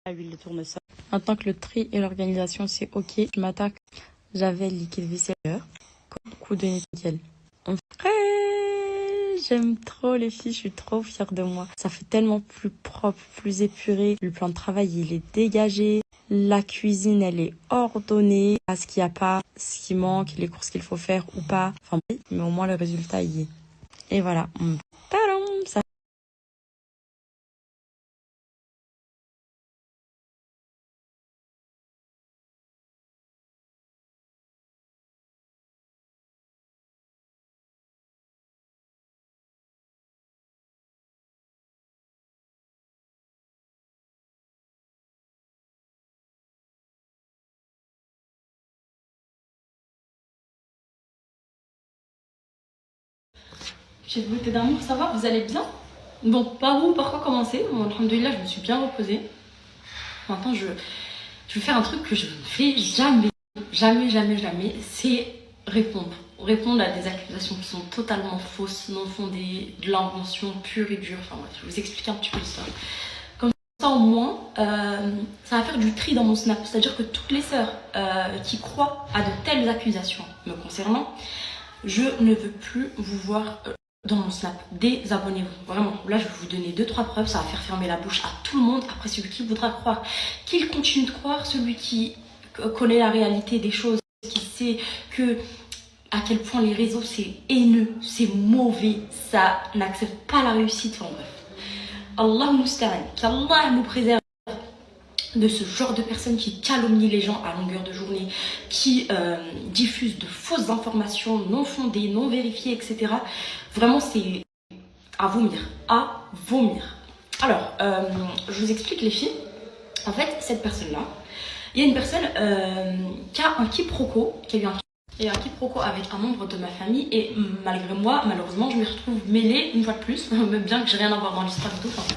à l'huile de tournesol. Maintenant que le tri et l'organisation c'est ok, je m'attaque javel liquide vaisselle, coup de nickel. J'aime trop les filles, je suis trop fière de moi. Ça fait tellement plus propre, plus épuré. Le plan de travail, il est dégagé. La cuisine, elle est ordonnée. Ce qu'il n'y a pas, ce qui manque, les courses qu'il faut faire ou pas. Enfin, mais au moins le résultat y est. Et voilà. Tadam, ça. J'ai beauté d'amour, ça va, vous allez bien? Bon, par où, par quoi commencer? Bon, alhamdoulilah, je me suis bien reposée. Maintenant, je vais faire un truc que je ne fais jamais. Jamais. C'est répondre. Répondre à des accusations qui sont totalement fausses, non fondées, de l'invention pure et dure. Enfin bref, je vais vous expliquer un petit peu l'histoire. Comme ça, au moins, ça va faire du tri dans mon snap. C'est-à-dire que toutes les sœurs qui croient à de telles accusations me concernant, je ne veux plus vous voir dans mon snap. Désabonnez-vous. Vraiment, là je vais vous donner 2-3 preuves, ça va faire fermer la bouche à tout le monde. Après, celui qui voudra croire, qu'il continue de croire. Celui qui connaît la réalité des choses, qui sait que à quel point les réseaux c'est haineux, c'est mauvais, ça n'accepte pas la réussite. Enfin bref, Allah musta'an, qu'Allah nous préserve de ce genre de personnes qui calomnient les gens à longueur de journée, qui diffusent de fausses informations non fondées, non vérifiées, etc. Vraiment, c'est à vomir, à vomir. Alors, je vous explique les filles. En fait, cette personne-là, il y a une personne qui a un quiproquo, avec un membre de ma famille, et malgré moi, malheureusement, je me retrouve mêlée une fois de plus, même bien que j'ai rien à voir dans l'histoire et tout. Enfin.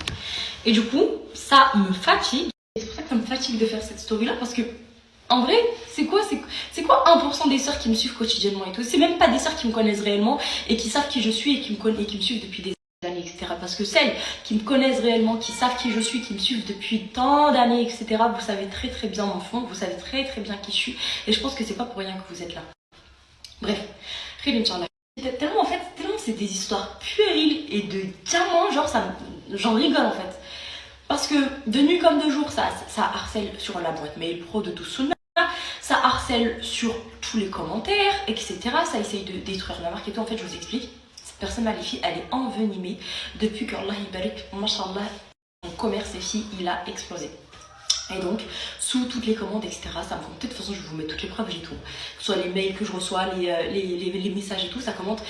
Et du coup, ça me fatigue. C'est pour ça que ça me fatigue de faire cette story-là, parce que, en vrai, c'est quoi 1% des sœurs qui me suivent quotidiennement et tout? C'est même pas des sœurs qui me connaissent réellement et qui savent qui je suis et qui me suivent depuis des années, etc. Parce que celles qui me connaissent réellement, qui savent qui je suis, qui me suivent depuis tant d'années, etc., vous savez très bien mon fond, vous savez très bien qui je suis, et je pense que c'est pas pour rien que vous êtes là. Bref, tellement c'est des histoires puériles et de diamants, genre j'en rigole en fait. Parce que de nuit comme de jour, ça harcèle sur la boîte mail pro de Dousouna, ça harcèle sur tous les commentaires, etc. Ça essaye de détruire la marque et tout. En fait, je vous explique. Cette personne-là, les filles, elle est envenimée depuis que Allah barik, mashallah, mon commerce, les filles, il a explosé. Et donc, sous toutes les commandes, etc., ça me commente. De toute façon, je vais vous mettre toutes les preuves, j'ai tout. Que ce soit les mails que je reçois, les messages et tout, ça commente.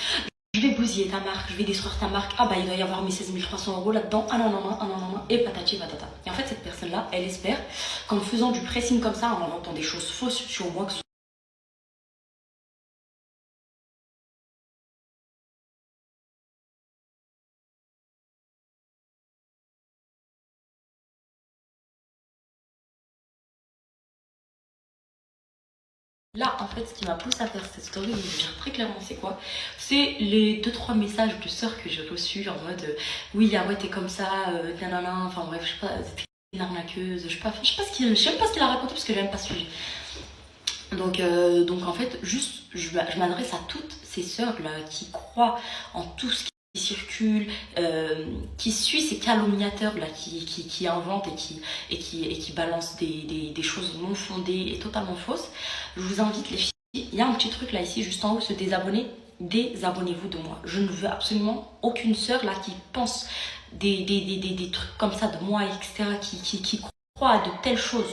Je vais bousiller ta marque, je vais détruire ta marque. Ah bah il doit y avoir mes 16 300 € là-dedans. Ah non, et patati patata. Et en fait, cette personne-là, elle espère qu'en faisant du pressing comme ça, en inventant des choses fausses sur moi, que là, en fait, ce qui m'a poussé à faire cette story, je vais vous dire très clairement c'est quoi. C'est les 2-3 messages de sœurs que j'ai reçus en mode oui, ah ouais, t'es comme ça, nanana, enfin bref, je sais pas, t'es une arnaqueuse, je sais pas ce qu'il a raconté parce que j'ai même pas suivi. Donc en fait, juste, je m'adresse à toutes ces sœurs-là qui croient en tout ce qui circule, qui suit ces calomniateurs-là, qui inventent et qui balancent des choses non fondées et totalement fausses. Je vous invite les filles, il y a un petit truc là ici, juste en haut, se désabonner. Désabonnez-vous de moi. Je ne veux absolument aucune sœur là qui pense des trucs comme ça de moi, etc., qui croit à de telles choses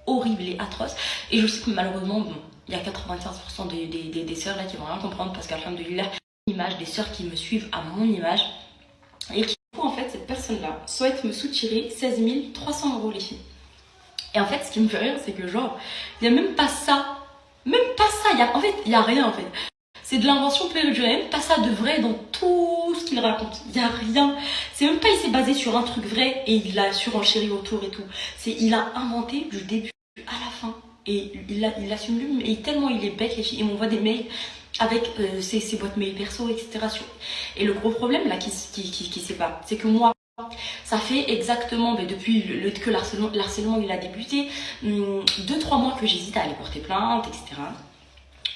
horribles et atroces. Et je sais que malheureusement, bon, il y a 95% des sœurs là qui vont rien comprendre parce qu'alhamdoulilah, l'image des sœurs qui me suivent à mon image et qui, en fait, cette personne-là souhaite me soutirer 16 300 € les filles. Et en fait, ce qui me fait rire, c'est que genre, il n'y a même pas ça. En fait, il n'y a rien en fait. C'est de l'invention pure, il n'y a même pas ça de vrai dans tout ce qu'il raconte. Il n'y a rien. C'est même pas il s'est basé sur un truc vrai et il a surenchéri autour et tout. Il a inventé du début à la fin. Et il assume lui, et tellement il est bête, les filles. Il m'envoie des mails avec ses boîtes mail perso, etc. Et le gros problème là qui sait pas, c'est que moi, Ça fait exactement, mais depuis que l'harcèlement il a débuté, 2-3 mois que j'hésite à aller porter plainte, etc.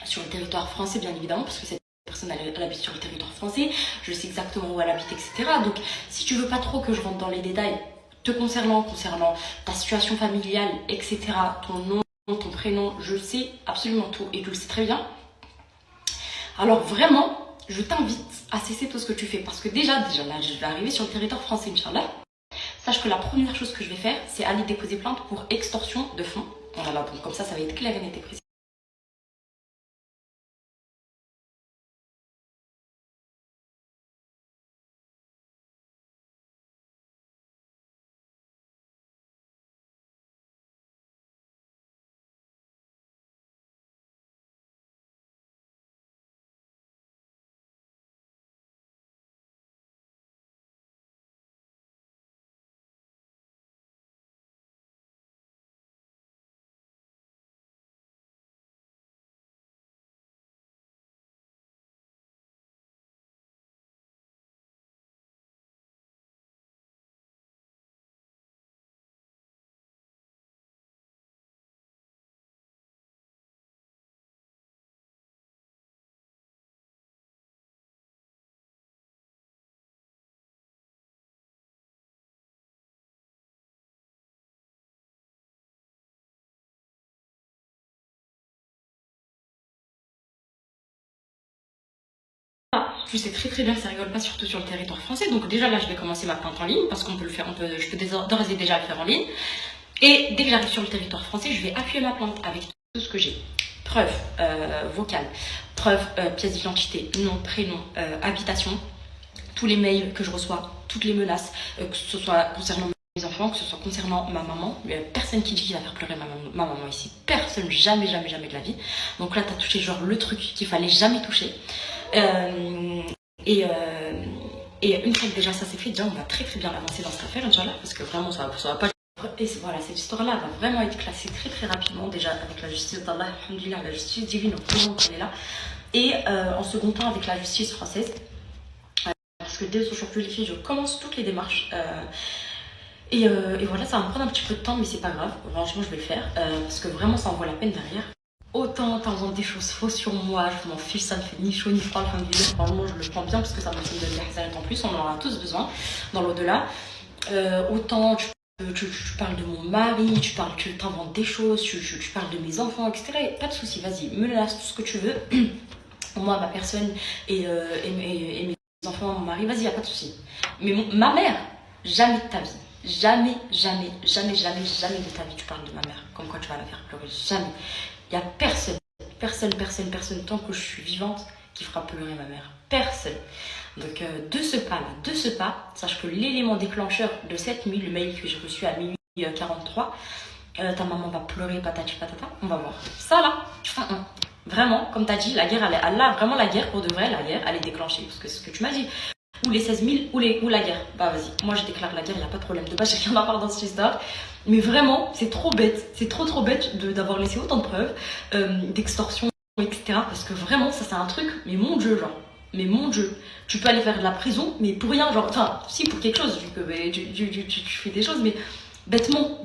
Sur le territoire français, bien évidemment, parce que cette personne elle habite sur le territoire français, je sais exactement où elle habite, etc. Donc, si tu veux pas trop que je rentre dans les détails te concernant ta situation familiale, etc., ton nom, ton prénom, je sais absolument tout et tu le sais très bien. Alors vraiment, je t'invite à cesser tout ce que tu fais parce que déjà là, je vais arriver sur le territoire français, Inch'Allah. Sache que la première chose que je vais faire, c'est aller déposer plainte pour extorsion de fonds. Voilà, donc comme ça va être clair et net et précis. Tu sais très bien que ça rigole pas, surtout sur le territoire français. Donc déjà là, je vais commencer ma plainte en ligne parce qu'on peut le faire, je peux d'ores et déjà le faire en ligne. Et dès que j'arrive sur le territoire français, je vais appuyer ma plainte avec tout ce que j'ai. Preuve vocale, preuve pièce d'identité, nom, prénom, habitation, tous les mails que je reçois, toutes les menaces, que ce soit concernant mes enfants, que ce soit concernant ma maman. Il n'y a personne qui dit qu'il va faire pleurer ma maman ici. Personne, jamais de la vie. Donc là, tu as touché genre le truc qu'il fallait jamais toucher. Et une fois que déjà ça c'est fait, déjà on va très bien avancer dans cette affaire, Inch'Allah, parce que vraiment ça va pas. Et voilà, cette histoire-là va vraiment être classée très rapidement, déjà avec la justice d'Allah, alhamdoulilah, la justice divine, on est là. Et en second temps avec la justice française. Parce que dès aujourd'hui, les filles, je commence toutes les démarches. Et voilà, ça va me prendre un petit peu de temps, mais c'est pas grave. Franchement, je vais le faire. Parce que vraiment, ça en vaut la peine derrière. Autant t'inventes des choses fausses sur moi, je m'en fiche, ça me fait ni chaud ni froid. Franchement, je le prends bien parce que ça me fait de l'ahzan en plus, on en a tous besoin dans l'au-delà. Autant tu parles de mon mari, tu t'inventes des choses, tu parles de mes enfants, etc. Pas de soucis, vas-y, me lâche tout ce que tu veux. Moi, ma personne et mes enfants, mon mari, vas-y, y a pas de soucis. Mais ma mère, jamais de ta vie. Jamais de ta vie tu parles de ma mère. Comme quoi tu vas la faire pleurer. Jamais. Il n'y a personne, tant que je suis vivante, qui fera pleurer ma mère. Personne. Donc de ce pas, sache que l'élément déclencheur de cette nuit, le mail que j'ai reçu à minuit 43, ta maman va pleurer, patati patata, on va voir. Ça là, vraiment, comme tu as dit, la guerre, elle a vraiment la guerre, pour de vrai, la guerre, elle est déclenchée. Parce que c'est ce que tu m'as dit. Ou les 16 000 ou la guerre. Bah vas-y, moi je déclare la guerre, il n'y a pas de problème. De base, j'ai rien à voir dans cette histoire. Mais vraiment, c'est trop bête. C'est trop bête d'avoir laissé autant de preuves d'extorsion, etc. Parce que vraiment, ça c'est un truc, mais mon Dieu, genre. Mais mon Dieu, tu peux aller faire de la prison, mais pour rien, genre. Enfin, si, pour quelque chose, tu fais des choses, mais bêtement,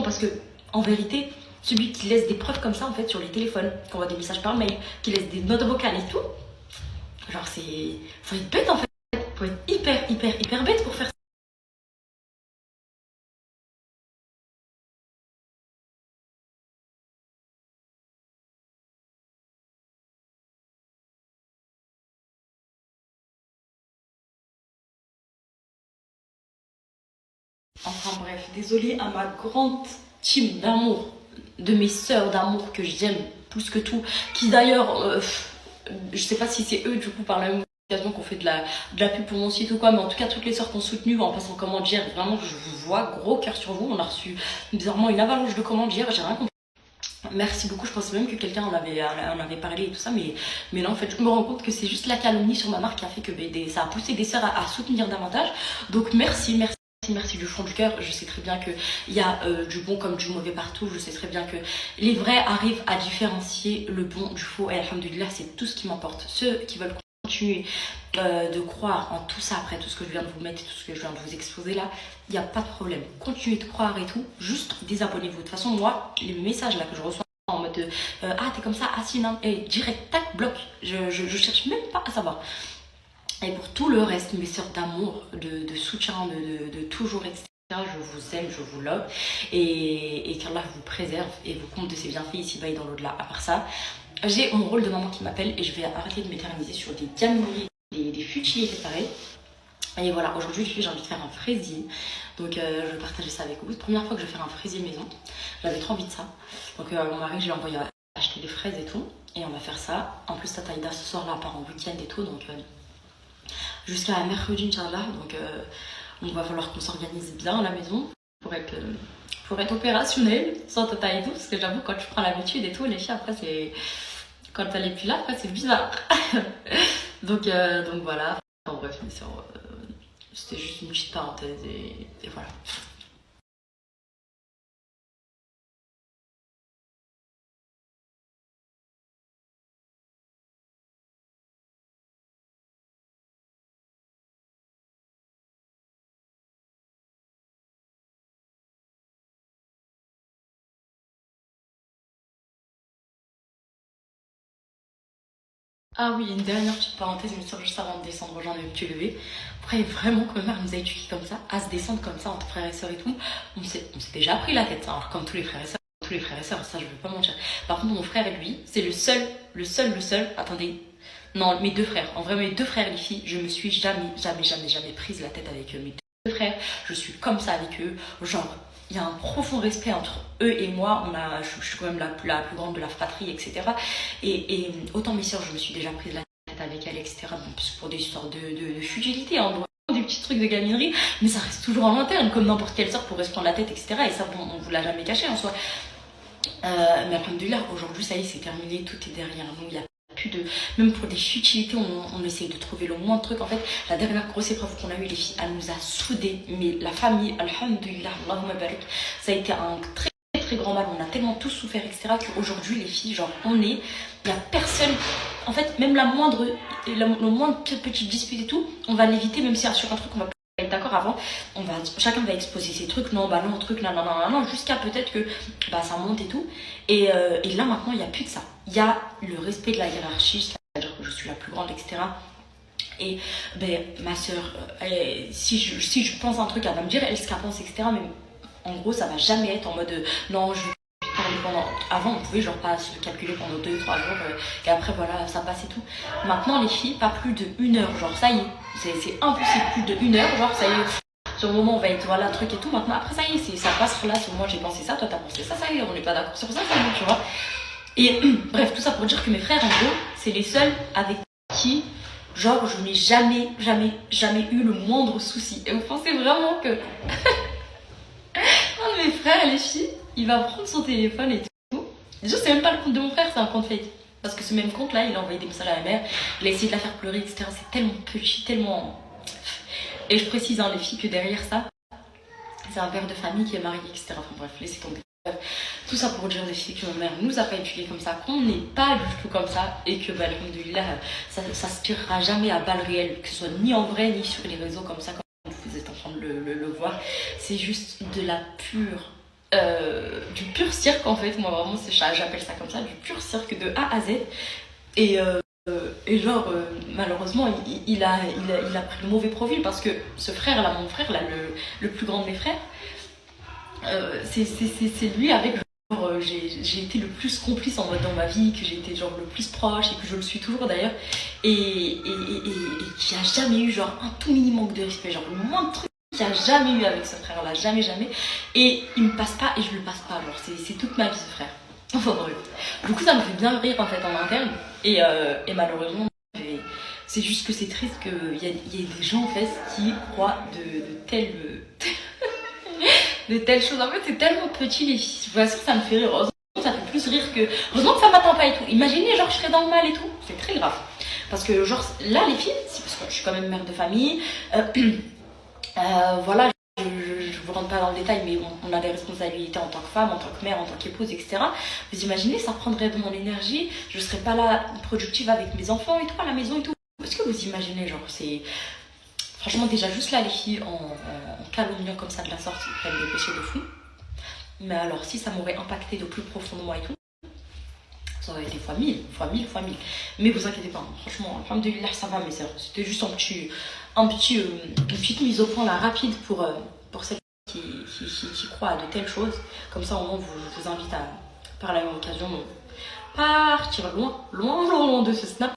parce que en vérité, celui qui laisse des preuves comme ça, en fait, sur les téléphones, qui envoie des messages par mail, qui laisse des notes vocales et tout, genre, faut être bête en fait. Faut être hyper bête pour faire ça. Enfin bref, désolée à ma grande team d'amour, de mes sœurs d'amour que j'aime plus que tout, qui d'ailleurs, je sais pas si c'est eux du coup par la même occasion qu'on fait de la pub pour mon site ou quoi, mais en tout cas toutes les sœurs qu'on soutenu en passant commande hier, vraiment je vous vois, gros cœur sur vous, on a reçu bizarrement une avalanche de commandes hier, j'ai rien compris. Merci beaucoup, je pensais même que quelqu'un en avait parlé et tout ça, mais là en fait je me rends compte que c'est juste la calomnie sur ma marque qui a fait que ça a poussé des sœurs à soutenir davantage. Donc merci du fond du cœur. Je sais très bien qu'il y a du bon comme du mauvais partout, je sais très bien que les vrais arrivent à différencier le bon du faux et alhamdoulilah c'est tout ce qui m'importe. Ceux qui veulent continuer de croire en tout ça après tout ce que je viens de vous mettre et tout ce que je viens de vous exposer là, il n'y a pas de problème. Continuez de croire et tout, juste désabonnez-vous. De toute façon, moi, les messages là que je reçois en mode ah t'es comme ça, ah si non, et direct, tac, bloc, je cherche même pas à savoir. Et pour tout le reste, mes sœurs d'amour, de soutien, de toujours, etc. Je vous aime, je vous love et qu'Allah vous préserve et vous compte de ses bienfaits ici-bas et dans l'au-delà. À part ça, j'ai mon rôle de maman qui m'appelle et je vais arrêter de m'éterniser sur des diamouriers, des futilles et pareil. Et voilà, aujourd'hui j'ai envie de faire un fraisier, donc je vais partager ça avec vous. C'est la première fois que je vais faire un fraisier maison, j'avais trop envie de ça. Donc mon mari, je l'ai envoyé acheter des fraises et tout, et on va faire ça. En plus Tata Ida ce soir là part en week-end et tout, donc jusqu'à mercredi Inch'Allah, donc il va falloir qu'on s'organise bien à la maison pour être opérationnel sans Tata et tout, parce que j'avoue quand tu prends l'habitude et tout, les filles après c'est... Quand elle est plus là, après c'est bizarre. donc voilà, en bref, mais c'était juste une petite parenthèse et voilà. Ah oui, une dernière petite parenthèse, mais sûr, juste avant de descendre, j'en ai un petit levé. Après, vraiment, que ma mère nous a éduqués comme ça, à se descendre comme ça entre frères et sœurs et tout, on s'est déjà pris la tête, hein, alors comme tous les frères et sœurs, ça je veux pas mentir. Par contre, mon frère et lui, c'est le seul, attendez, non, mes deux frères, en vrai, mes deux frères, les filles, je me suis jamais prise la tête avec eux. Mes deux frères, je suis comme ça avec eux, genre, il y a un profond respect entre eux et moi. Je suis quand même la plus grande de la fratrie, etc. Et autant mes soeurs, je me suis déjà prise la tête avec elles, etc. Bon, pour des histoires de futilité, hein, des petits trucs de gaminerie, mais ça reste toujours en interne, comme n'importe quelle sœur pourrait se prendre la tête, etc. Et ça, bon, on vous l'a jamais caché en soi. Mais alhamdoulilah, aujourd'hui, ça y est, c'est terminé, tout est derrière nous. Il y a plus de... Même pour des futilités, on essaye de trouver le moins de trucs. En fait, la dernière grosse épreuve qu'on a eu, les filles, elle nous a soudés. Mais la famille, alhamdoulilah, Allahumma barik, ça a été un très grand mal. On a tellement tous souffert, etc. qu'aujourd'hui, les filles, genre, il n'y a personne. En fait, même le moindre petite dispute et tout, on va l'éviter, même si sur un truc, on va être d'accord avant, chacun va exposer ses trucs, non, bah non, truc, non, jusqu'à peut-être que bah, ça monte et tout. Et là, maintenant, il n'y a plus de ça. Il y a le respect de la hiérarchie, c'est-à-dire que je suis la plus grande, etc. Et ben, ma soeur, si je pense un truc, elle va me dire, elle, ce qu'elle pense, etc. Mais en gros, ça va jamais être en mode, non, je vais parler pendant... Avant, on pouvait genre pas se calculer pendant 2-3 jours, et après, voilà, ça passe et tout. Maintenant, les filles, pas plus de 1 heure, genre, ça y est, c'est impossible, plus de 1 heure, genre, ça y est. Sur le moment, on va être, voilà, truc et tout. Maintenant, après, ça y est, ça passe là. Sur moi, j'ai pensé ça, toi, t'as pensé ça, ça y est, on n'est pas d'accord sur ça, c'est bon, tu vois. Et bref, tout ça pour dire que mes frères, en gros, c'est les seuls avec qui, genre, je n'ai jamais eu le moindre souci. Et vous pensez vraiment que un de mes frères, les filles, il va prendre son téléphone et tout. Déjà, c'est même pas le compte de mon frère, c'est un compte fake. Parce que ce même compte là, il a envoyé des messages à la mère, il a essayé de la faire pleurer, etc. C'est tellement petit, tellement... Et je précise, hein, les filles, que derrière ça, c'est un père de famille qui est marié, etc. Enfin bref, laissez tomber. Tout ça pour dire, les filles, que ma mère nous a pas éduqués comme ça, qu'on n'est pas du tout comme ça, et que, bah, alhamdoulilah, ça s'aspirera jamais à balles réelles, que ce soit ni en vrai, ni sur les réseaux comme ça, comme vous êtes en train de le voir. C'est juste de la pure... du pur cirque en fait, moi vraiment j'appelle ça comme ça, du pur cirque de A à Z. Et genre malheureusement il a pris le mauvais profil, parce que ce frère là, mon frère là, le plus grand de mes frères, c'est lui avec genre, j'ai été le plus complice en mode dans ma vie, que j'ai été genre le plus proche et que je le suis toujours d'ailleurs, et qui a jamais eu genre un tout mini manque de respect, genre le moindre truc qu'il n'y a jamais eu avec ce frère là, jamais, et il me passe pas et je le passe pas, genre c'est toute ma vie ce frère. Enfin bref, du coup ça me fait bien rire en fait en interne, et malheureusement c'est juste que c'est triste qu'il y a des gens en fait qui croient de telles choses. En fait c'est tellement petit, les filles, je vous assure, ça me fait rire. Heureusement ça fait plus rire que... Heureusement que ça m'attend pas et tout. Imaginez genre je serais dans le mal et tout, c'est très grave. Parce que genre là les filles, c'est parce que je suis quand même mère de famille, voilà, je vous rentre pas dans le détail, mais on a des responsabilités en tant que femme, en tant que mère, en tant qu'épouse, etc. Vous imaginez, ça prendrait de mon énergie, je serais pas là productive avec mes enfants et tout, à la maison et tout. Est-ce que vous imaginez, genre, c'est... Franchement, déjà, juste là, les filles, en calomniant comme ça de la sorte, ils prennent des péchés de fou. Mais alors, si ça m'aurait impacté de plus profondément et tout, ça aurait été fois 1000, fois 1000, fois 1000. Mais vous inquiétez pas, franchement, alhamdoulilah, ça va, mes sœurs. C'était juste une petite mise au point là, rapide pour celles qui croient à de telles choses. Comme ça, au moins, je vous invite à, par la même occasion, partir loin, loin, loin, loin de ce snap.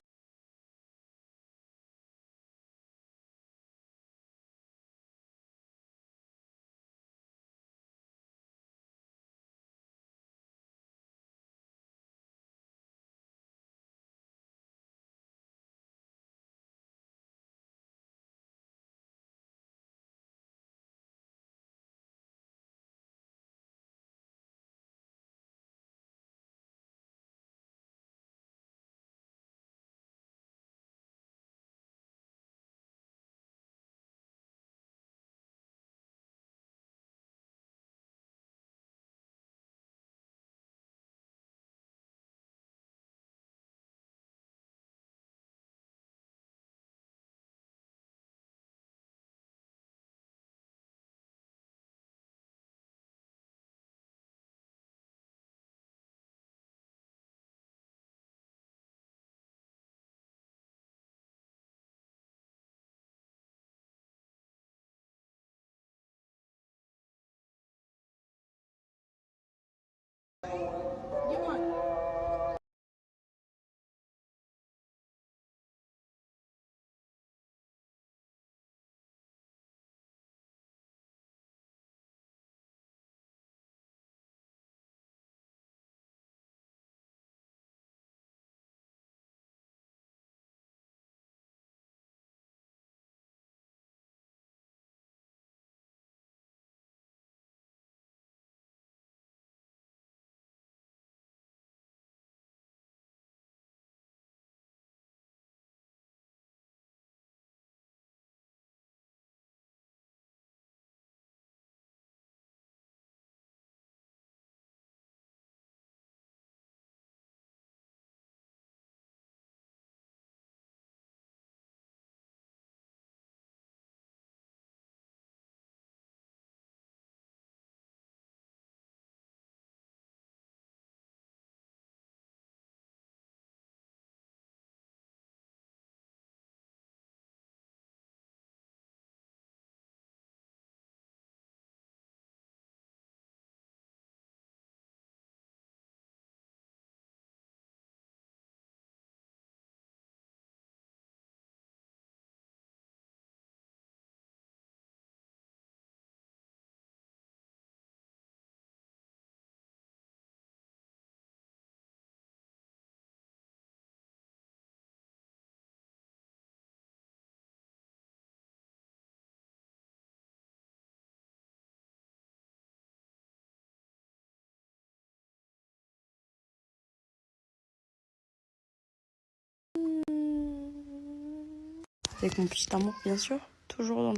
Avec mon petit amour, bien sûr. Toujours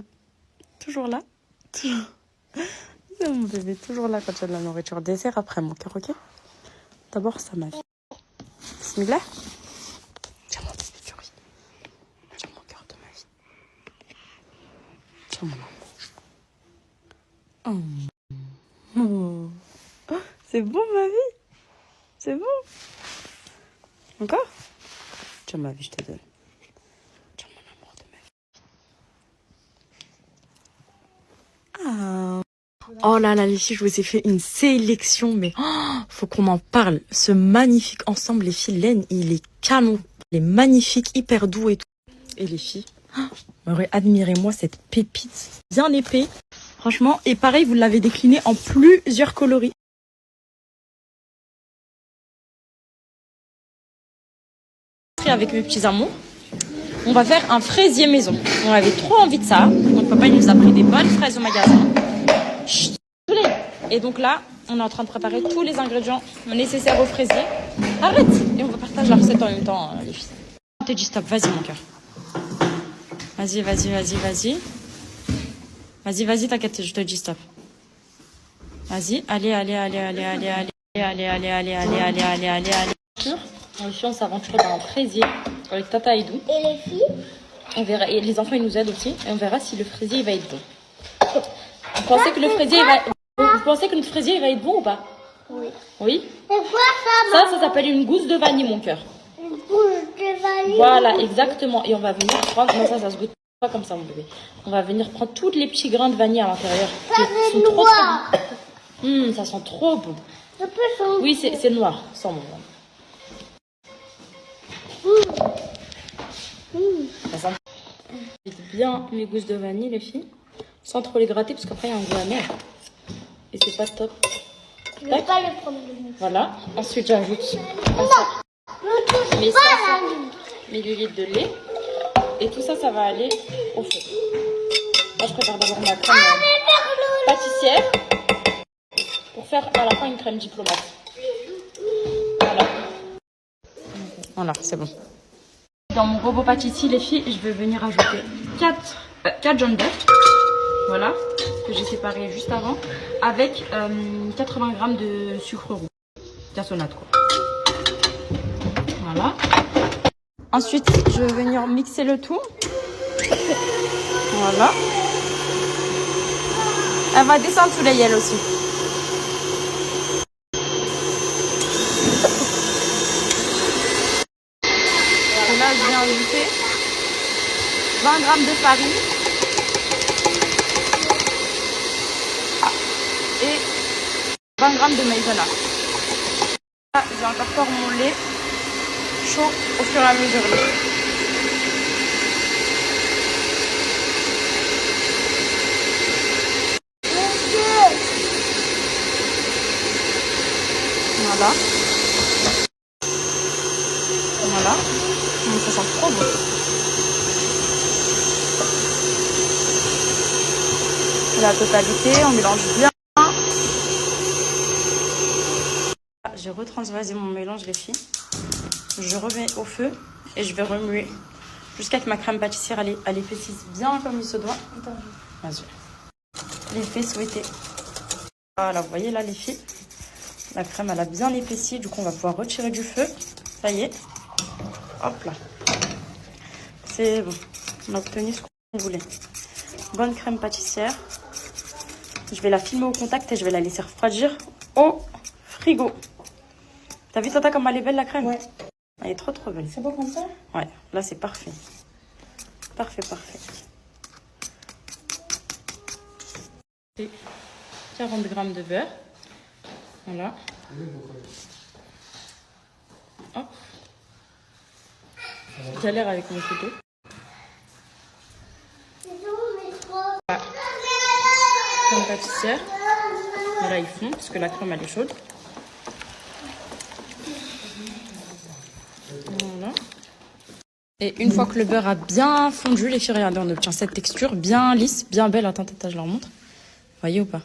là. Toujours. C'est mon bébé, toujours là quand il y a de la nourriture. Dessert après, mon cœur, ok? D'abord, ça, ma vie. Bismillah. Tiens, mon bébé, chéri. Tiens, mon cœur de ma vie. Tiens, mon amour. Oh. C'est bon, ma vie. C'est bon. Encore? Tiens, ma vie, je te donne. Oh là là, les filles, je vous ai fait une sélection, mais faut qu'on en parle. Ce magnifique ensemble, les filles, laine, il est canon. Il est magnifique, hyper doux et tout. Et les filles, admirez-moi cette pépite bien épais. Franchement, et pareil, vous l'avez décliné en plusieurs coloris. Avec mes petits amours, on va faire un fraisier maison. On avait trop envie de ça. Donc papa il nous a pris des bonnes fraises au magasin. Chut, et donc là, on est en train de préparer tous les ingrédients nécessaires au fraisier. Arrête! Et on va partager la recette en même temps, les filles. Je te dis stop, vas-y mon cœur. Vas-y, vas-y, vas-y, vas-y. Vas-y, vas-y, t'inquiète, je te dis stop. Vas-y, allez, allez, allez, allez, allez, allez, allez, allez, allez, allez, allez, allez, allez, allez. Les filles, on s'aventure dans un fraisier avec Tata Aïdou. Et les filles, On verra. Et les enfants, ils nous aident aussi. Et on verra si le fraisier il va être bon. Vous pensez que le fraisier il va... Vous pensez que notre fraisier il va être bon ou pas? Oui. Oui. C'est quoi ça? Ça s'appelle une gousse de vanille, mon cœur. Une gousse de vanille. Voilà, exactement. Et on va venir prendre... Non, ça se goûte pas comme ça, mon bébé. On va venir prendre tous les petits grains de vanille à l'intérieur. Ça c'est noir. Ça sent trop bon. Ça peut sentir. Oui, c'est noir. Sans mon Ça sent bien mes gousses de vanille, les filles. Sans trop les gratter, parce qu'après, il y a un goût amer. Et c'est pas top. Je vais pas le prendre. Voilà. Ensuite, j'ajoute mes 500 ml de lait. Et tout ça, ça va aller au feu. Moi, je prépare d'abord ma crème pâtissière pour faire à la fin une crème diplomate. Voilà. Voilà, c'est bon. Dans mon robot pâtissier, les filles, je vais venir ajouter 4 jaunes d'œufs. Voilà, que j'ai séparé juste avant. Avec 80 g de sucre roux. Cassonade, quoi. Voilà. Ensuite, je vais venir mixer le tout. Voilà. Elle va descendre sous les yels aussi. Et là, je viens ajouter 20 g de farine. Et 20 g de maïzena. Là, j'incorpore mon lait chaud au fur et à mesure. Voilà. Voilà. Donc, ça sent trop bon. La totalité, on mélange bien. J'ai retransvasé mon mélange, les filles. Je remets au feu et je vais remuer jusqu'à ce que ma crème pâtissière elle épaississe bien comme il se doit. Vas-y. L'effet souhaité. Voilà, vous voyez là, les filles. La crème, elle a bien épaissi. Du coup, on va pouvoir retirer du feu. Ça y est. Hop là. C'est bon. On a obtenu ce qu'on voulait. Bonne crème pâtissière. Je vais la filmer au contact et je vais la laisser refroidir au frigo. T'as vu, Tata, comme elle est belle, la crème? Ouais. Elle est trop belle. C'est bon comme ça? Ouais, là, c'est parfait. Parfait. Et 40 g de beurre. Voilà. Hop. Galère avec mon couteau. Voilà. Crème pâtissière. Voilà, ils font parce que la crème, elle est chaude. Voilà. Et une fois que le beurre a bien fondu, les filles, regardez, on obtient cette texture bien lisse, bien belle. Attends, je leur montre. Vous voyez ou pas?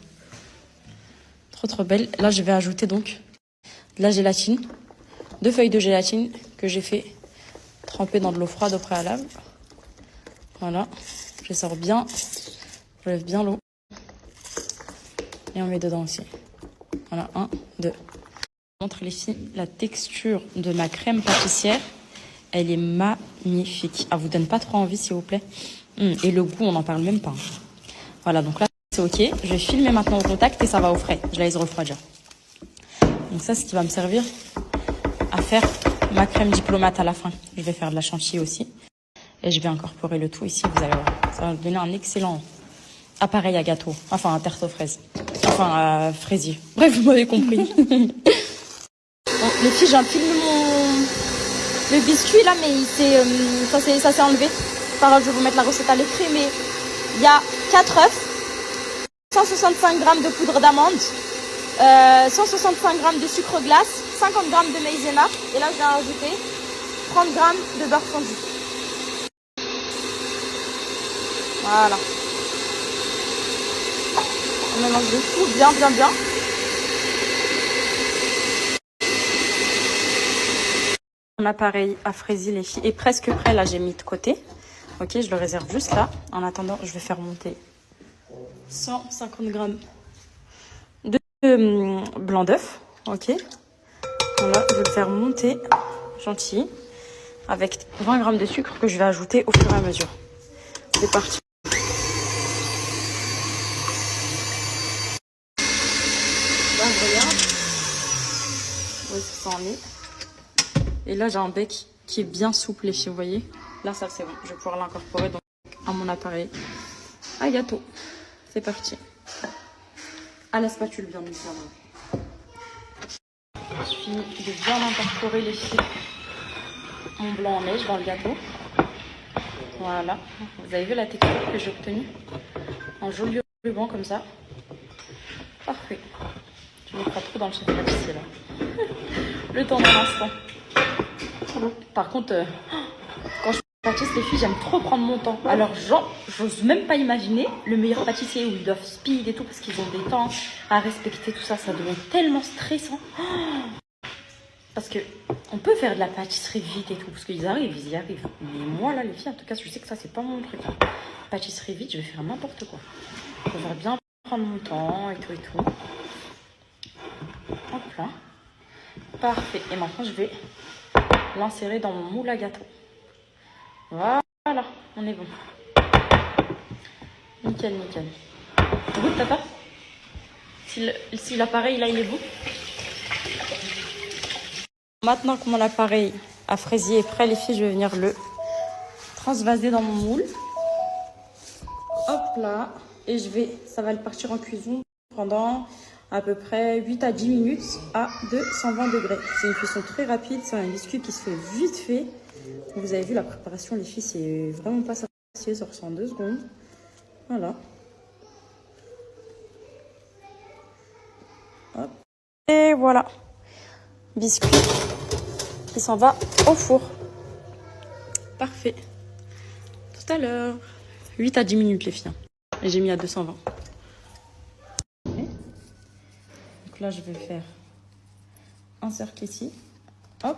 Trop belle. Là, je vais ajouter donc de la gélatine. 2 feuilles de gélatine que j'ai fait tremper dans de l'eau froide au préalable. Voilà. Je sors bien. Je lève bien l'eau. Et on met dedans aussi. Voilà, 1, 2. Je montre les filles la texture de ma crème pâtissière. Elle est magnifique. Elle vous donne pas trop envie, s'il vous plaît. Et le goût, on n'en parle même pas. Voilà, donc là, c'est ok. Je vais filmer maintenant au contact et ça va au frais. Je la laisse refroidir. Donc ça, c'est ce qui va me servir à faire ma crème diplomate à la fin. Je vais faire de la chantilly aussi. Et je vais incorporer le tout ici, vous allez voir. Ça va donner un excellent appareil à gâteau. Enfin, un tarte aux fraises. Enfin, fraisier. Bref, vous m'avez compris. Bon, les filles, j'ai filmé le biscuit là, mais ça s'est enlevé. Par contre, je vais vous mettre la recette à l'écrit, mais il y a 4 œufs, 165 g de poudre d'amande, 165 g de sucre glace, 50 g de maïzena, et là je vais rajouter 30 g de beurre fondu. Voilà. On mélange le tout bien. Mon appareil à fraisier, les filles, est presque prêt. Là, j'ai mis de côté. Ok, je le réserve juste là. En attendant, je vais faire monter 150 g de blanc d'œuf. Ok. Voilà, je vais le faire monter gentil avec 20 g de sucre que je vais ajouter au fur et à mesure. C'est parti. Là, je regarde où est-ce que ça en est. Et là, j'ai un bec qui est bien souple, les filles, vous voyez. Là, ça, c'est bon. Je vais pouvoir l'incorporer donc à mon appareil à gâteau. C'est parti. À la spatule, bien évidemment. Je finis de bien incorporer les filles. Mon blanc en neige dans le gâteau. Voilà. Vous avez vu la texture que j'ai obtenue? Un joli ruban comme ça. Parfait. Je me crois trop dans le chef pâtissier là. Le temps d'un instant. Par contre, quand je pâtisse les filles, j'aime trop prendre mon temps. Alors j'ose même pas imaginer le meilleur pâtissier où ils doivent speed et tout parce qu'ils ont des temps à respecter, tout ça. Ça devient tellement stressant. Parce que on peut faire de la pâtisserie vite et tout, parce qu'ils arrivent, ils y arrivent. Mais moi là, les filles, en tout cas, je sais que ça, c'est pas mon truc. Pâtisserie vite, je vais faire n'importe quoi. Je vais bien prendre mon temps et tout et tout. Hop là. Parfait. Et maintenant, je vais l'insérer dans mon moule à gâteau. Voilà, on est bon. Nickel, nickel. Goûte, papa. Si l'appareil là, il est beau. Maintenant que mon appareil à fraisier est prêt, les filles, je vais venir le transvaser dans mon moule. Hop là. Et ça va le partir en cuisson pendant à peu près 8 à 10 minutes à 220 degrés. C'est une cuisson très rapide, c'est un biscuit qui se fait vite fait. Vous avez vu la préparation, les filles, c'est vraiment pas facile, ça ressent en 2 secondes. Voilà. Hop. Et voilà. Biscuit qui s'en va au four. Parfait. Tout à l'heure. 8 à 10 minutes, les filles. Et j'ai mis à 220. Donc là, je vais faire un cercle ici. Hop.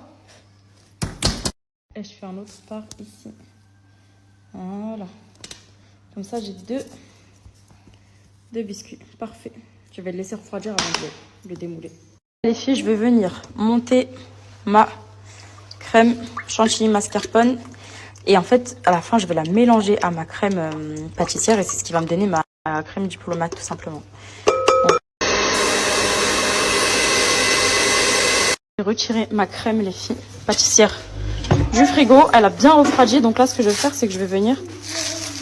Et je fais un autre par ici. Voilà. Comme ça, j'ai deux biscuits. Parfait. Je vais le laisser refroidir avant de le démouler. Les filles, je vais venir monter ma crème chantilly mascarpone. Et en fait, à la fin, je vais la mélanger à ma crème pâtissière. Et c'est ce qui va me donner ma crème diplomate, tout simplement. Bon. J'ai retiré ma crème, les filles, pâtissière du frigo. Elle a bien refroidi. Donc là, ce que je vais faire, c'est que je vais venir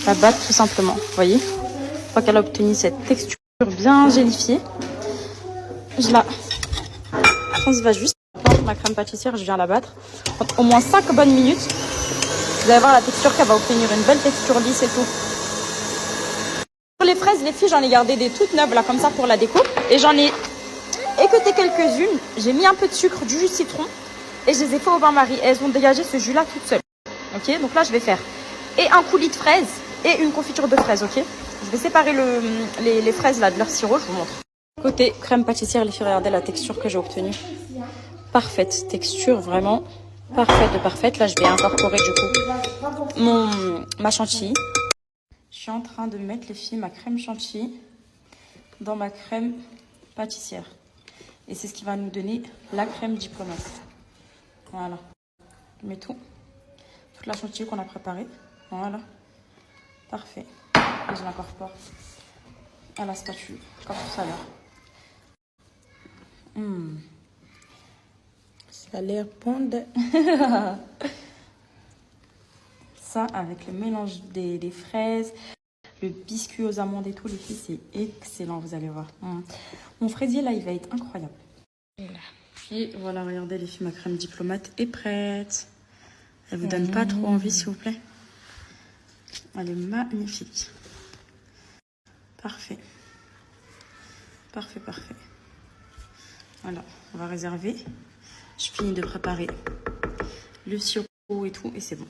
la battre tout simplement. Vous voyez? Une fois qu'elle a obtenu cette texture bien gélifiée, je la transvase juste. Ma crème pâtissière, je viens la battre. Au moins 5 bonnes minutes. Vous allez voir la texture qu'elle va obtenir. Une belle texture lisse et tout. Pour les fraises, les filles, j'en ai gardé des toutes neuves là, comme ça pour la déco. Et j'en ai équeuté quelques-unes. J'ai mis un peu de sucre, du jus de citron. Et je les ai fait au bain-marie. Et elles ont dégagé ce jus-là toutes seules. Ok, donc là, je vais faire et un coulis de fraises et une confiture de fraises. Ok, je vais séparer les fraises là de leur sirop. Je vous montre. Côté crème pâtissière, les filles, regardez la texture que j'ai obtenue. Parfaite. Texture vraiment parfaite de parfaite. Là, je vais incorporer du coup ma chantilly. Je suis en train de mettre, les filles, ma crème chantilly dans ma crème pâtissière. Et c'est ce qui va nous donner la crème diplomate. Voilà. Je mets toute la chantilly qu'on a préparée. Voilà. Parfait. Et je l'incorpore à la spatule, comme tout à l'heure. Ça a l'air bon de... Ça, avec le mélange des fraises, le biscuit aux amandes et tout, les filles, c'est excellent, vous allez voir. Mon fraisier, là, il va être incroyable. Et voilà, regardez, les filles, ma crème diplomate est prête. Elle vous donne pas trop envie, s'il vous plaît? Elle est magnifique. Parfait. Parfait, parfait. Voilà, on va réserver. Je finis de préparer le sirop et tout, et c'est bon.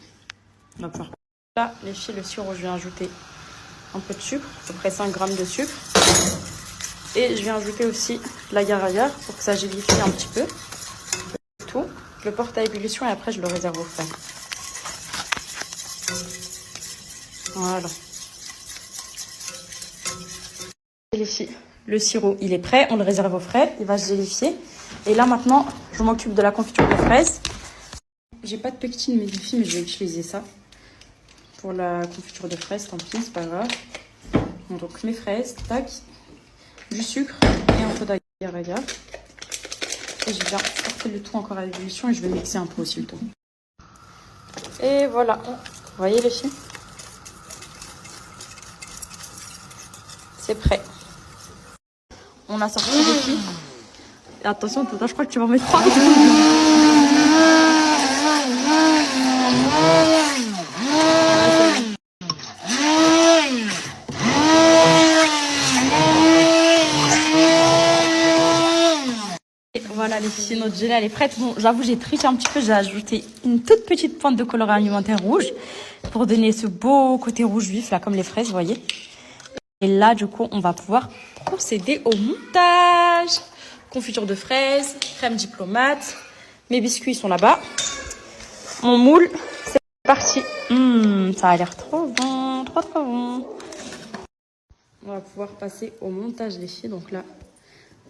On va pouvoir... Là, les filles, le sirop, je vais ajouter un peu de sucre, à peu près 5 grammes de sucre. Et je vais ajouter aussi l'agar-agar pour que ça gélifie un petit peu. Tout. Je le porte à ébullition et après, je le réserve au frais. Voilà. Et les filles, le sirop, il est prêt. On le réserve au frais. Il va se gélifier. Et là, maintenant, je m'occupe de la confiture de fraises. J'ai pas de pectine, mais les filles, mais je vais utiliser ça. pour la confiture de fraises, tant pis, c'est pas grave. Bon, donc mes fraises, tac, du sucre et un peu d'agar-agar. Et je viens porter le tout encore à l'ébullition et je vais mixer un peu aussi le tout. Et voilà, vous voyez les filles? C'est prêt. On a sorti les filles. Et attention, Tata, je crois que tu vas en mettre partout. Voilà les filles, notre gelée elle est prête. Bon, j'avoue j'ai triché un petit peu, j'ai ajouté une toute petite pointe de colorant alimentaire rouge pour donner ce beau côté rouge vif là comme les fraises, vous voyez. Et là du coup on va pouvoir procéder au montage. Confiture de fraises, crème diplomate, mes biscuits sont là-bas. Mon moule, c'est parti. Ça a l'air trop bon, trop bon. On va pouvoir passer au montage les filles, donc là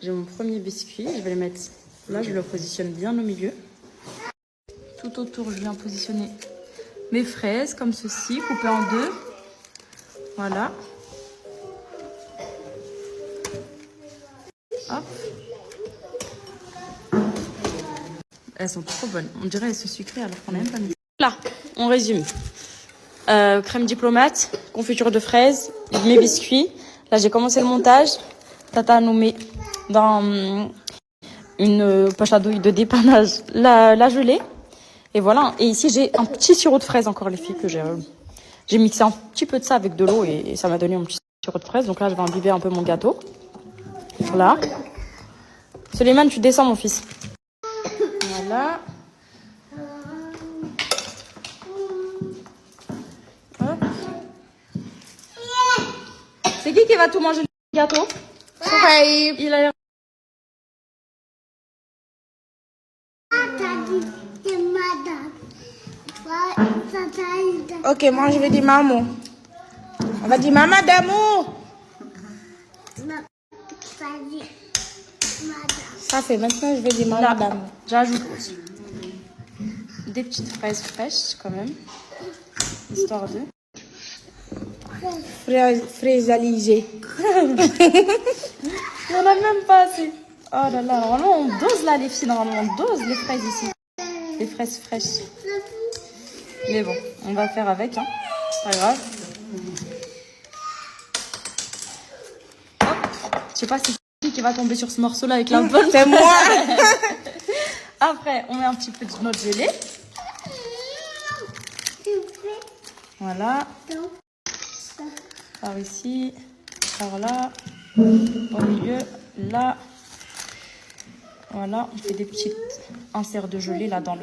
j'ai mon premier biscuit, je vais le mettre là, je le positionne bien au milieu. Tout autour, je viens positionner mes fraises comme ceci, coupées en deux. Voilà. Hop. Elles sont trop bonnes. On dirait elles sont sucrées alors qu'on n'a même pas mis. Là, on résume. Crème diplomate, confiture de fraises, mes biscuits. Là, j'ai commencé le montage. Tata nous met dans une poche à douille de dépannage la gelée. Et voilà. Et ici, j'ai un petit sirop de fraises encore, les filles, que j'ai mixé un petit peu de ça avec de l'eau et ça m'a donné un petit sirop de fraises. Donc là, je vais imbiber un peu mon gâteau. Voilà. Suleiman, tu descends, mon fils. Voilà. Hop. C'est qui va tout manger le gâteau? Il a l'air. Ok, moi je vais dire maman. On va dire maman d'amour. Ça fait maintenant je vais dire maman d'amour. J'ajoute des petites fraises fraîches quand même, histoire de. Fraise alizée. Il n'y en a même pas assez. Oh là là, normalement on dose là les filles, normalement on dose les fraises ici. Les fraises fraîches. Mais bon, on va faire avec, hein. Pas grave. Hop. Je sais pas si c'est qui va tomber sur ce morceau là avec la bonne. C'est moi. Après, on met un petit peu de notre gelée. Voilà. Par ici, par là, au milieu, là. Voilà, on fait des petites inserts de gelée là dans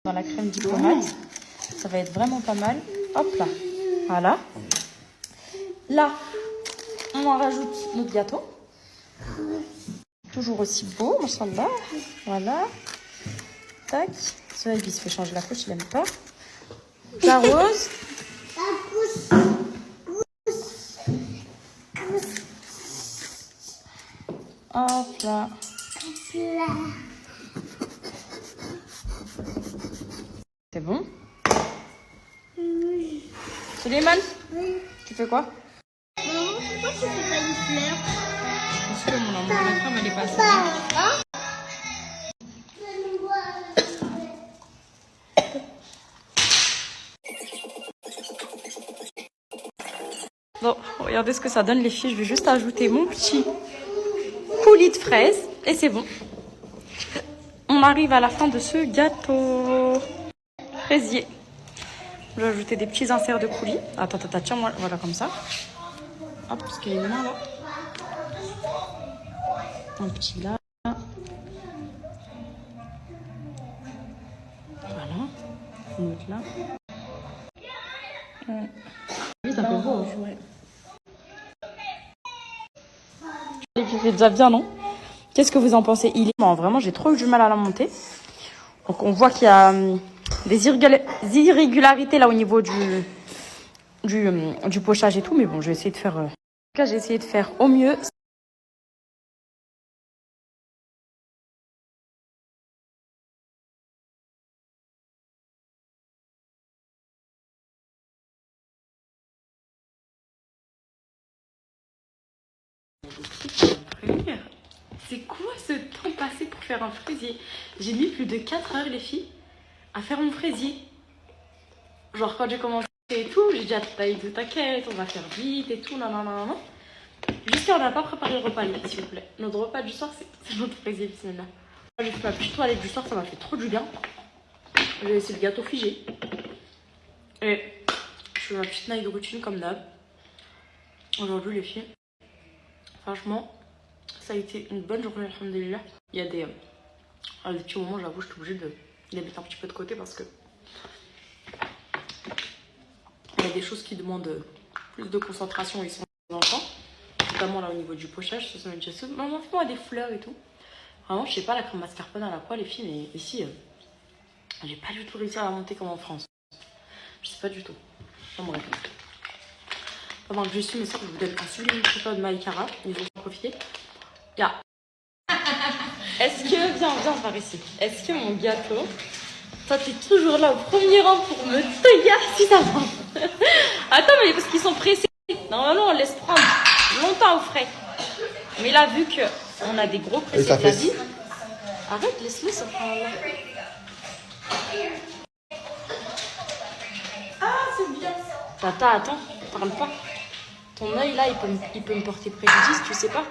la crème diplomate. Ça va être vraiment pas mal. Hop là, voilà. Là, on en rajoute notre gâteau. Toujours aussi beau, machallah. Voilà. Tac. Celui-là, il se fait changer la couche, il n'aime pas. J'arrose. Hop là. C'est bon? Suleiman, tu fais quoi? Maman, pourquoi tu fais pas une fleur? Parce que mon amour, la crème, elle est passée. Hein? Bon, regardez ce que ça donne les filles. Je vais juste ajouter mon petit coulis de fraises et c'est bon. On arrive à la fin de ce gâteau fraisier. Je vais ajouter des petits inserts de coulis. Attends, tiens, moi, voilà comme ça. Hop, parce qu'il y a une main là. Un petit là. Voilà. Une autre là. Oui, ça fait beau. Ouais. Et puis c'est déjà bien, non? Qu'est-ce que vous en pensez? Bon, vraiment, j'ai trop eu du mal à la monter. Donc on voit qu'il y a des irrégularités là au niveau du pochage et tout. Mais bon, je vais essayer de faire... En tout cas, j'ai essayé de faire au mieux. C'est quoi ce temps passé pour faire un fraisier? J'ai mis plus de 4 heures, les filles, à faire mon fraisier. Genre, quand j'ai commencé et tout, j'ai dit à Taïd, t'inquiète, on va faire vite et tout, nanana. Jusqu'à on n'a pas préparé le repas, les filles, s'il vous plaît. Notre repas du soir, c'est notre fraisier, bismillah. J'ai fait ma petite toilette du soir, ça m'a fait trop du bien. J'ai laissé le gâteau figé. Et je fais ma petite night routine comme d'hab. Aujourd'hui, les filles, franchement, ça a été une bonne journée, alhamdoulilah. Il y a des petits moments, j'avoue, je suis obligée de les mettre un petit peu de côté parce que il y a des choses qui demandent plus de concentration ici dans le temps. Notamment là au niveau du pochage, ce sont les gestes. Maman, fais-moi des fleurs et tout. Vraiment, je sais pas la crème mascarpone à la quoi, les filles, mais ici, j'ai pas du tout réussi à la monter comme en France. Je sais pas du tout. Enfin bref. Pendant que je suis, mes soeurs, je vous donne un sublime photo de Maïkara. Ils ont profité. Yeah. Est-ce que, viens par ici. Est-ce que mon gâteau, toi t'es toujours là au premier rang pour me tailler si ça va. Attends, mais parce qu'ils sont pressés. Normalement, on laisse prendre longtemps au frais. Mais là, vu qu'on a des gros pressés de la vie, arrête, laisse-le, ça prend là. Ah, c'est bien. Attends, parle pas. Ton œil là, il peut me porter préjudice, tu sais pas.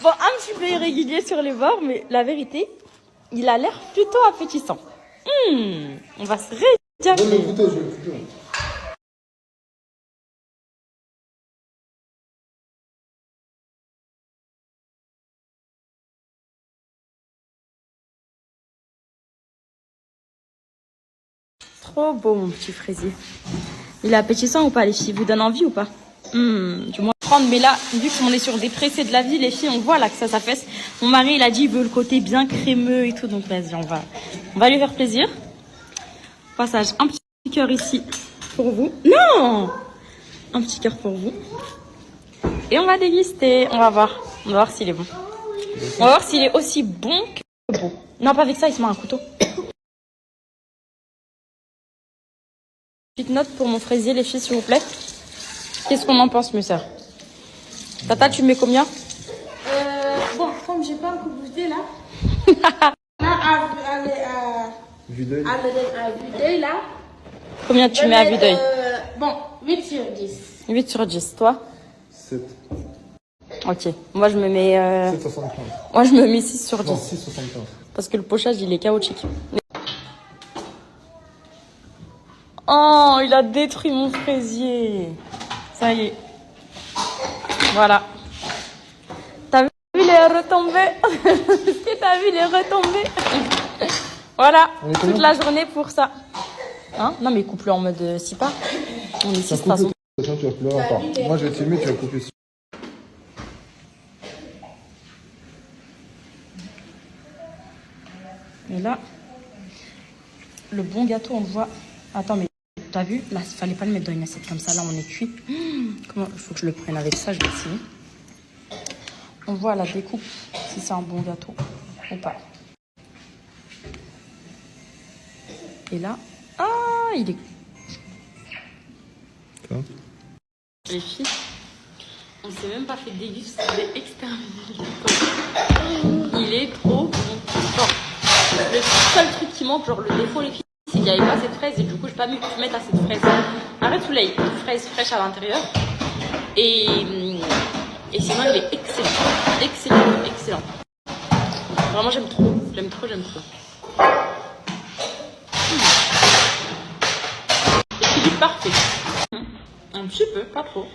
Bon, un petit peu irrégulier sur les bords, mais la vérité, il a l'air plutôt appétissant. On va se régaler. Donne le couteau, je veux le couteau. Trop beau, mon petit fraisier. Il est appétissant ou pas, les filles? Vous donne envie ou pas? Du moins prendre, mais là, vu qu'on est sur des pressés de la vie, les filles, on voit là que ça s'affaisse. Mon mari, il a dit, il veut le côté bien crémeux et tout, donc vas-y, on va lui faire plaisir. Passage, un petit cœur ici pour vous. Non! Un petit cœur pour vous. Et on va déguster. On va voir s'il est bon. On va voir s'il est aussi bon que beau. Non, pas avec ça, il se met un couteau. Petite note pour mon fraisier, les filles, s'il vous plaît. Qu'est-ce qu'on en pense, mes sœurs? Tata, tu mets combien? Bon, comme j'ai pas encore goûté là. Vue d'œil. À vue d'œil là. Combien tu mets à vue d'œil? Bon, 8 sur 10. 8 sur 10. Toi? 7. Ok. Moi, je me mets... 7,75. Moi, je me mets 6 sur 10. Non, 6,75. Parce que le pochage, il est chaotique. Oh, il a détruit mon fraisier. Ça y est. Voilà. T'as vu les retombées? Est-ce que t'as vu les retombées? Voilà. Toute la journée pour ça. Hein? Non, mais coupe-le en mode 6 parts. On est 6 de toute façon. Tu vas pleurer à part. Moi, je vais te filmer, tu vas couper. Et là, le bon gâteau, on le voit. Attends, mais t'as vu? Là, il fallait pas le mettre dans une assiette comme ça. Là, on est cuit. Comment? Il faut que je le prenne avec ça, je vais essayer. On voit la découpe, si c'est un bon gâteau ou pas. Et là, ah, il est... Quoi? Les filles, on s'est même pas fait déguster, c'est exterminé le gâteau. Il est trop bon. Genre, le seul truc qui manque, genre le défaut, les filles, c'est qu'il n'y avait pas assez de fraises et du coup, j'ai pas mis que tu mettes assez de fraises. Arrête tout là, il y a des fraises fraîches à l'intérieur. Et sinon, il est excellent. Excellent. Vraiment, j'aime trop. L'équilibre parfait. Un petit peu, pas trop.